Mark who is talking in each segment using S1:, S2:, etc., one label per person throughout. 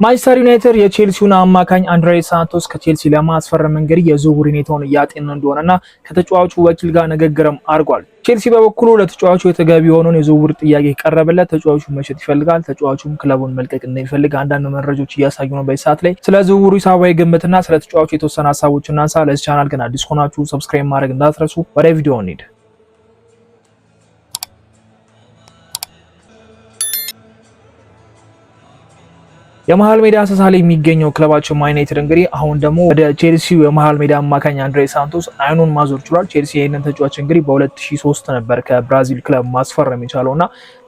S1: ማንቸስተር ዩናይትድ የቼልሲውን አማካኝ አንድሬ ሳንቶስ ከቼልሲ ለማስፈረም እንግዲህ የዝውውር ሁኔታውን እያጤነ እንደሆነና ከተጫዋቹ ወኪል ጋር ንግግርም አድርጓል። ቼልሲ በበኩሉ ለተጫዋቹ የተገቢ የሆነውን የዝውውር ጥያቄ ቀረበለት። ተጫዋቹን መሸጥ ይፈልጋል። ተጫዋቹም ክለቡን መልቀቅ እንደሚፈልግ አንዳንድ መረጃዎች እያሳዩ ነው በዚህ ሰዓት ላይ። ስለ ዝውውሩ ሂሳባዊ ግምትና ስለ ተጫዋቹ የተወሰነ ሀሳቦችን እናንሳ። ለዚህ ቻናል ግን አዲስ ሆናችሁ ሰብስክራይብ ማድረግ እንዳትረሱ። ወደ ቪዲዮ እንሂድ። የመሃል ሜዳ አሰሳ ላይ የሚገኘው ክለባችን ማን ዩናይትድ እንግዲህ አሁን ደግሞ ወደ ቼልሲው የመሃል ሜዳ አማካኝ አንድሬ ሳንቶስ አይኑን ማዞር ችሏል። ቼልሲ ይህንን ተጫዋች እንግዲህ በ2003 ነበር ከብራዚል ክለብ ማስፈረም የቻለውና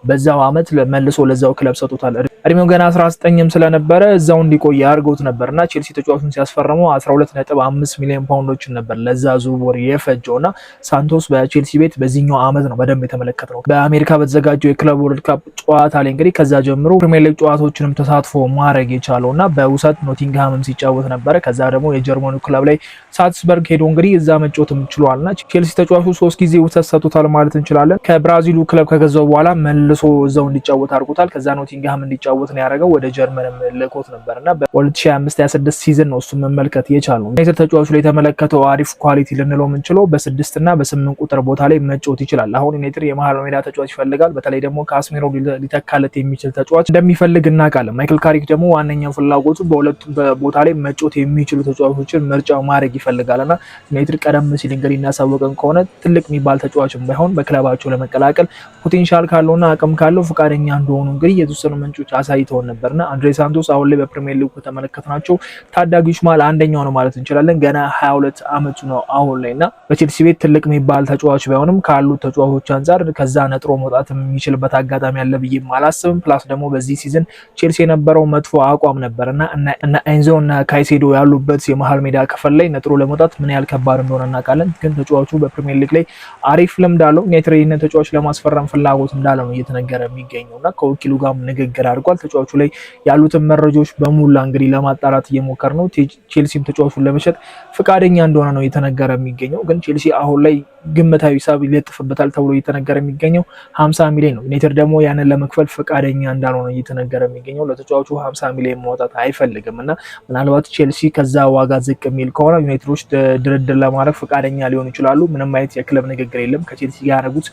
S1: በዛው አመት መልሶ ለዛው ክለብ ሰጥቶታል። እድሜው ገና 19ም ስለነበረ እዛው እንዲቆይ አድርገውት ነበርና ቼልሲ ተጫዋቹን ሲያስፈርመው 12.5 ሚሊዮን ፓውንዶችን ነበር ለዛ ዝውውር የፈጀውና ሳንቶስ በቼልሲ ቤት በዚህኛው አመት ነው በደንብ የተመለከተው። በአሜሪካ በተዘጋጀው የክለብ ወርልድ ካፕ ጨዋታ ላይ እንግዲህ ከዛ ጀምሮ ፕሪሚየር ሊግ ጨዋታዎችንም ተሳትፎ ማድረግ የቻለውና በውሰት ኖቲንግሃምም ሲጫወት ነበረ። ከዛ ደግሞ የጀርመኑ ክለብ ላይ ሳልስበርግ ሄዶ እንግዲህ እዛ መጫወትም ችሏልና ቼልሲ ተጫዋቹ 3 ጊዜ ውሰት ሰጥቶታል ማለት እንችላለን። ከብራዚሉ ክለብ ከገዛው በኋላ መልሶ እዛው እንዲጫወት አድርጎታል። ከዛ ኖቲንግሃም እንዲጫወት ነው ያደረገው። ወደ ጀርመንም ልኮት ነበርና በ2025-26 ሲዝን ነው እሱ መመልከት የቻለው። ዩናይትድ ተጫዋቹ ላይ የተመለከተው አሪፍ ኳሊቲ ልንለው የምንችለው በ6 እና በ8 ቁጥር ቦታ ላይ መጫወት ይችላል። አሁን ዩናይትድ የመሃል ሜዳ ተጫዋች ይፈልጋል። በተለይ ደግሞ ካስሜሮ ሊተካለት የሚችል ተጫዋች እንደሚፈልግ እናውቃለን። ማይክል ካሪክ ደግሞ ዋነኛው ፍላጎቱ በሁለቱም ቦታ ላይ መጫወት የሚችሉ ተጫዋቾችን ምርጫው ማድረግ ይፈልጋልና ዩናይትድ ቀደም ሲል እንግዲህ እናሳወቀን ከሆነ ትልቅ የሚባል ተጫዋችም ባይሆን በክለባቸው ለመቀላቀል ፖቴንሻል ካለውና አቅም ካለው ፍቃደኛ እንደሆኑ እንግዲህ የተወሰኑ ምንጮች አሳይተውን ነበርና አንድሬ ሳንቶስ አሁን ላይ በፕሪሚየር ሊግ ከተመለከትናቸው ታዳጊዎች መሃል አንደኛው ነው ማለት እንችላለን። ገና 22 አመቱ ነው አሁን ላይና በቼልሲ ቤት ትልቅ የሚባል ተጫዋች ባይሆንም ካሉት ተጫዋቾች አንፃር ከዛ ነጥሮ መውጣት የሚችልበት አጋጣሚ አለ ብዬ አላስብም። ፕላስ ደግሞ በዚህ ሲዝን ቼልሲ የነበረው መጥፎ አቋም ነበርና እና ኤንዞ እና ካይሴዶ ያሉበት የመሃል ሜዳ ክፍል ላይ ነጥሮ ለመውጣት ምን ያህል ከባድ እንደሆነ እናውቃለን። ግን ተጫዋቹ በፕሪሚየር ሊግ ላይ አሪፍ ልምድ አለው። ዩናይትድ ይህንን ተጫዋች ለማስፈረም ፍላጎት እንዳለ ነው እየተነገረ የሚገኘውና ከወኪሉ ጋር ንግግር አድርጓል። ተጫዋቹ ላይ ያሉትን መረጃዎች በሙላ እንግዲህ ለማጣራት እየሞከር ነው። ቼልሲም ተጫዋቹን ለመሸጥ ፍቃደኛ እንደሆነ ነው እየተነገረ የሚገኘው። ግን ቼልሲ አሁን ላይ ግምታዊ ሂሳብ ይለጥፍበታል ተብሎ እየተነገረ የሚገኘው 50 ሚሊዮን ነው። ዩናይትድ ደግሞ ያንን ለመክፈል ፍቃደኛ እንዳልሆነ እየተነገረ የሚገኘው። ለተጫዋቹ 50 ሚሊዮን ማውጣት አይፈልግም እና ምናልባት ቼልሲ ከዛ ዋጋ ዝቅ የሚል ከሆነ ዩናይትዶች ድርድር ለማድረግ ፍቃደኛ ሊሆኑ ይችላሉ። ምንም አይነት የክለብ ንግግር የለም ከቼልሲ ጋር ያደረጉት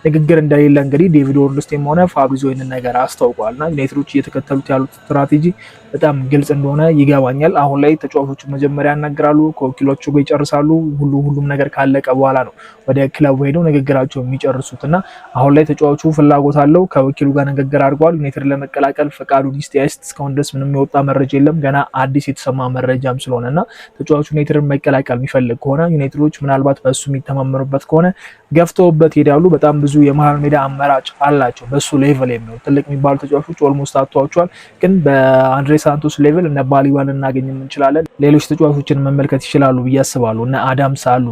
S1: ንግግር እንደሌለ እንግዲህ ዴቪድ ኦርንስቴም ሆነ ፋብሪዞ ይህንን ነገር አስታውቋልና ዩናይትዶች እየተከተሉት ያሉት ስትራቴጂ በጣም ግልጽ እንደሆነ ይገባኛል። አሁን ላይ ተጫዋቾቹ መጀመሪያ ያናግራሉ፣ ከወኪሎቹ ጋር ይጨርሳሉ። ሁሉም ነገር ካለቀ በኋላ ነው ወደ ክለቡ ሄደው ንግግራቸው የሚጨርሱትና አሁን ላይ ተጫዋቹ ፍላጎት አለው። ከወኪሉ ጋር ንግግር አድርጓል። ዩናይትድ ለመቀላቀል ፈቃዱን ይስጥ። እስካሁን ድረስ ምንም የወጣ መረጃ የለም። ገና አዲስ የተሰማ መረጃም ስለሆነና ተጫዋቹ ዩናይትድን መቀላቀል የሚፈልግ ከሆነ ዩናይትዶች ምናልባት በእሱ የሚተማመኑበት ከሆነ ገፍተውበት ሄዳሉ። በጣም ብዙ የመሃል ሜዳ አማራጭ አላቸው። በሱ ሌቭል የሚሆን ትልቅ የሚባሉ ተጫዋቾች ኦልሞስት አጥተዋቸዋል። ግን በአንድሬ ሳንቶስ ሌቭል እነ ባሊባን እናገኝ እንችላለን። ሌሎች ተጫዋቾችን መመልከት ይችላሉ ብዬ አስባለሁ። እነ አዳምስ አሉ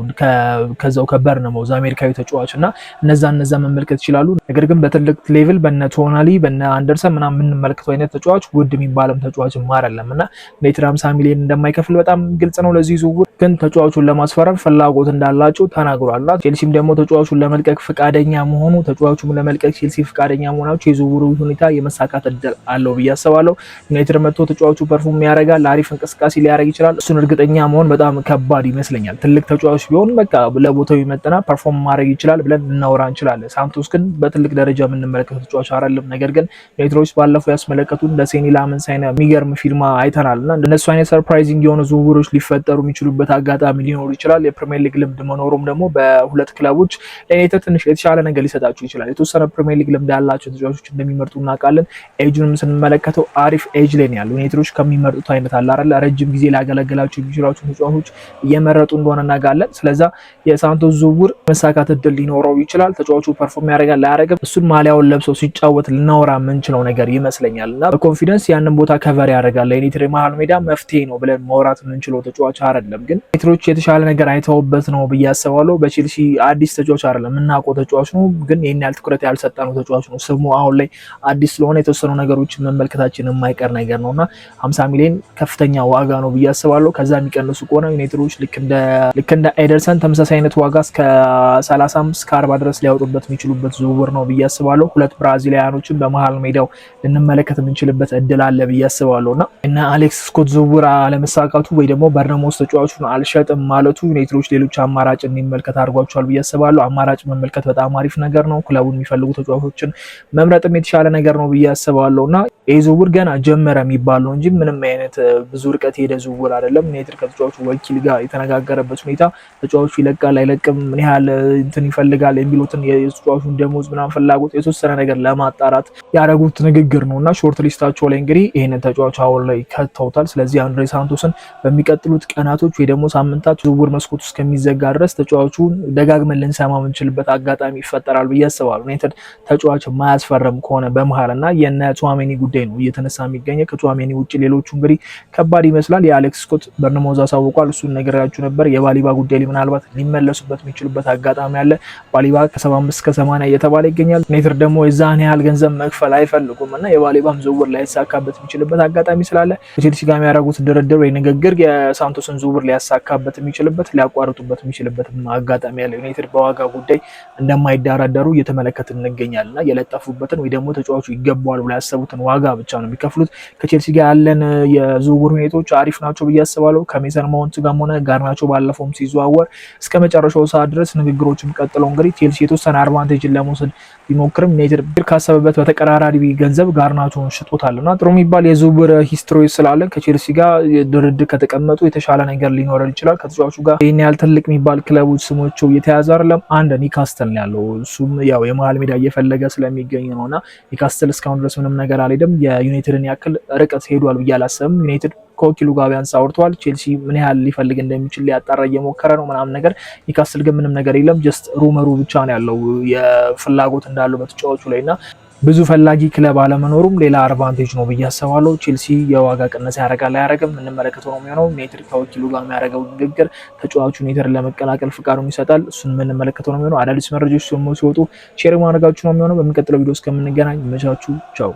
S1: ከዛው ከበርነማውዝ አሜሪካዊ ተጫዋች እና እነዛ መመልከት ይችላሉ። ነገር ግን በትልቅ ሌቭል በነ ቶናሊ በነ አንደርሰን ምናምን የምንመለከተው አይነት ተጫዋች ውድ የሚባልም ተጫዋች አይደለም እና ዩናይትድ 50 ሚሊዮን እንደማይከፍል በጣም ግልጽ ነው ለዚህ ዝውውር። ግን ተጫዋቹን ለማስፈረም ፍላጎት እንዳላቸው ተናግሯልና ቼልሲም ደግሞ ተጫዋቹን ለመልቀቅ ፍቃደኛ መሆኑ ተጫዋቹን ለመልቀቅ ቼልሲ ፍቃደኛ መሆናቸው የዝውውሩ ሁኔታ የመሳካት እድል አለው ብዬ አስባለሁ። ዩናይትድ መጥቶ ተጫዋቹ ፐርፎርም ያደርጋል፣ አሪፍ እንቅስቃሴ ሊያደርግ ይችላል። እሱን እርግጠኛ መሆን በጣም ከባድ ይመስለኛል። ትልቅ ተጫዋች ቢሆን በቃ ለቦታው ይመጥና ፐርፎርም ማድረግ ይችላል ብለን ልናወራ እንችላለን። ሳንቶስ ግን በትልቅ ደረጃ የምንመለከተው ተጫዋች አይደለም። ነገር ግን ዩናይትዶች ባለፈው ያስመለከቱን እንደ ሴኒ ላመንስ አይነት የሚገርም ፊልማ አይተናልና እንደነሱ አይነት ሰርፕራይዚንግ የሆኑ ዝውውሮች ሊፈጠሩ የሚችሉበት አጋጣሚ ሊኖር ይችላል። የፕሪሚየር ሊግ ልምድ መኖሩም ደግሞ በሁለት ክለቦች ለዩናይትድ ትንሽ የተሻለ ነገር ሊሰጣቸው ይችላል። የተወሰነ ፕሪሚየር ሊግ ልምድ ያላቸው ተጫዋቾች እንደሚመርጡ እናውቃለን። ኤጁንም ስንመለከተው አሪፍ ኤጅ ላይ ነው ያለው። ዩናይትዶች ከሚመርጡት አይነት አለ አይደል ረጅም ጊዜ ሊያገለግላቸው የሚችላቸው ተጫዋቾች እየመረጡ እንደሆነ እናውቃለን። ስለዛ የሳንቶስ ዝውውር መሳካት እድል ሊኖረው ይችላል። ተጫዋቹ ፐርፎርም ያደርጋል አያደርግም እሱን ማሊያውን ለብሶ ሲጫወት ልናወራ የምንችለው ነገር ይመስለኛልና በኮንፊደንስ ያንን ቦታ ከቨር ያደርጋል። ለዩናይትድ መሃል ሜዳ መፍትሄ ነው ብለን ማውራት የምንችለው ተጫዋች አይደለም። ግን ዩናይትዶች የተሻለ ነገር አይተውበት ነው ብዬ አስባለሁ። በቼልሲ አዲስ ተጫዋች አይደለም የምናውቀው ተጫዋች ነው። ግን ይሄን ያህል ትኩረት ያልሰጠነው ተጫዋች ነው። ስሙ አሁን ላይ አዲስ ስለሆነ የተወሰኑ ነገሮችን መመልከታችን የማይቀር ነገር ነውና 50 ሚሊዮን ከፍተኛ ዋጋ ነው ብዬ አስባለሁ። ከዛ የሚቀንሱ ከሆነ ዩናይትዶች ልክ እንደ ኤደርሰን ተመሳሳይ አይነት ዋጋ እስከ 35 እስከ 40 ድረስ ሊያወጡበት የሚችሉበት ዝውውር ነው ብዬ አስባለሁ። ሁለት ብራዚሊያኖችን በመሃል ሜዳው ልንመለከት የምንችልበት እድል አለ ብዬ አስባለሁና እና አሌክስ ስኮት ዝውውር አለመሳካቱ ወይ ደግሞ በርነሞስ ተጫዋቹን አልሸጥም ማለቱ ዩናይትዶች ሌሎች አማራጭ እንዲመልከት አድርጓቸዋል ብዬ አስባለሁ። አማራጭ መመልከት በጣም አሪፍ ነገር ነው። ክለቡን የሚፈልጉ ተጫዋቾችን መምረጥም የተሻለ ነገር ነው ብዬ አስባለሁና ይህ ዝውውር ገና ጀመረ የሚባል ነው እንጂ ምንም አይነት ብዙ ርቀት የሄደ ዝውውር አይደለም። ዩናይትድ ከተጫዋቹ ወኪል ጋር የተነጋገረበት ሁኔታ ተጫዋቹ ይለቃል አይለቅም፣ ምን ያህል እንትን ይፈልጋል የሚሉትን የተጫዋቹን ደሞዝ ምናምን ፍላጎት የተወሰነ ነገር ለማጣራት ያደረጉት ንግግር ነውና ሾርት ሊስታቸው ላይ እንግዲህ ይህንን ተጫዋች አሁን ላይ ከተውታል። ስለዚህ አንድሬ ሳንቶስን በሚቀጥሉት ቀናቶች ወይ ደግሞ ሳምንታት ዝውውር መስኮት እስከሚዘጋ ድረስ ተጫዋቹን ደጋግመን ልንሰማ የምንችልበት አጋጣሚ ይፈጠራል ብዬ አስባለሁ። ዩናይትድ ተጫዋች ማያስፈርም ከሆነ በመሃል እና የነ ቱዋሜኒ ጉዳይ ነው እየተነሳ የሚገኘው። ከቱዋሜኒ ውጭ ሌሎቹ እንግዲህ ከባድ ይመስላል። የአሌክስ ስኮት በርነሞዝ አሳውቋል፣ እሱን ነገራችሁ ነበር። የባሊባ ጉዳይ ላይ ምናልባት ሊመለሱበት የሚችሉበት አጋጣሚ አለ። ባሊባ ከ75 እስከ 80 እየተባለ ይገኛል። ዩናይትድ ደግሞ የዛን ያህል ገንዘብ መክፈል አይፈልጉም እና የባሊባም ዝውውር ላይሳካበት የሚችልበት አጋጣሚ ስላለ ከቼልሲ ጋር የሚያደርጉት ድርድር ወይ ንግግር የሳንቶስን ዝውውር ሊያሳካበት የሚችልበት ሊያቋርጡበት የሚችልበት አጋጣሚ አለ። ዩናይትድ በዋጋ ጉዳይ እንደማይደራደሩ እየተመለከትን እንገኛለን እና የለጠፉበትን ወይ ደግሞ ተጫዋቹ ይገባዋል ብለው ያሰቡትን ዋጋ ብቻ ነው የሚከፍሉት። ከቼልሲ ጋር ያለን የዝውውር ሁኔታዎች አሪፍ ናቸው ብዬ አስባለሁ። ከሜሰን ማውንት ጋርም ሆነ ጋርናቾ ባለፈውም ሲዘዋወር እስከ መጨረሻው ሰዓት ድረስ ንግግሮችም ቀጥለው እንግዲህ ቼልሲ የተወሰነ አድቫንቴጅን ለመውሰድ ቢሞክርም ዩናይትድ ካሰበበት በተቀራራቢ ገንዘብ ጋርናቾን ሽጦታልና ጥሩ የሚባል የዝውውር ሂስትሪ ስላለን ከቼልሲ ጋር ድርድር ከተቀመጡ የተሻለ ነገር ሊኖረን ይችላል። ከተጫዋቹ ጋር ይህን ያህል ትልቅ የሚባል ክለቦች ስሞቸው እየተያዘ አይደለም። አንድ ኒካስትል ያለው እሱም ያው የመሀል ሜዳ እየፈለገ ስለሚገኝ ነውና ኒካስትል እስካሁን ድረስ ምንም ነገር አልሄደም። የዩናይትድን ያክል ርቀት ሄዷል ብዬ አላሰብም። ዩናይትድ ከወኪሉ ጋር ቢያንስ አውርተዋል። ቼልሲ ምን ያህል ሊፈልግ እንደሚችል ሊያጣራ እየሞከረ ነው ምናምን ነገር። ኒካስትል ግን ምንም ነገር የለም። ጀስት ሩመሩ ብቻ ነው ያለው የፍላጎት እንዳለው በተጫዋቹ ላይ እና ብዙ ፈላጊ ክለብ አለመኖሩም ሌላ አድቫንቴጅ ነው ብዬ አስባለሁ። ቼልሲ የዋጋ ቅነሳ ያደርጋል አያደርግም የምንመለከተው ነው የሚሆነው። ዩናይትድ ከወኪሉ ጋር የሚያደርገው ንግግር ተጫዋቹ ዩናይትድ ለመቀላቀል ፍቃዱን ይሰጣል። እሱን የምንመለከተው ነው የሚሆነው። አዳዲስ መረጃዎች ሲወጡ ሼር ማድረጋችሁ ነው የሚሆነው። በሚቀጥለው ቪዲዮ እስከምንገናኝ መቻችሁ ቻው።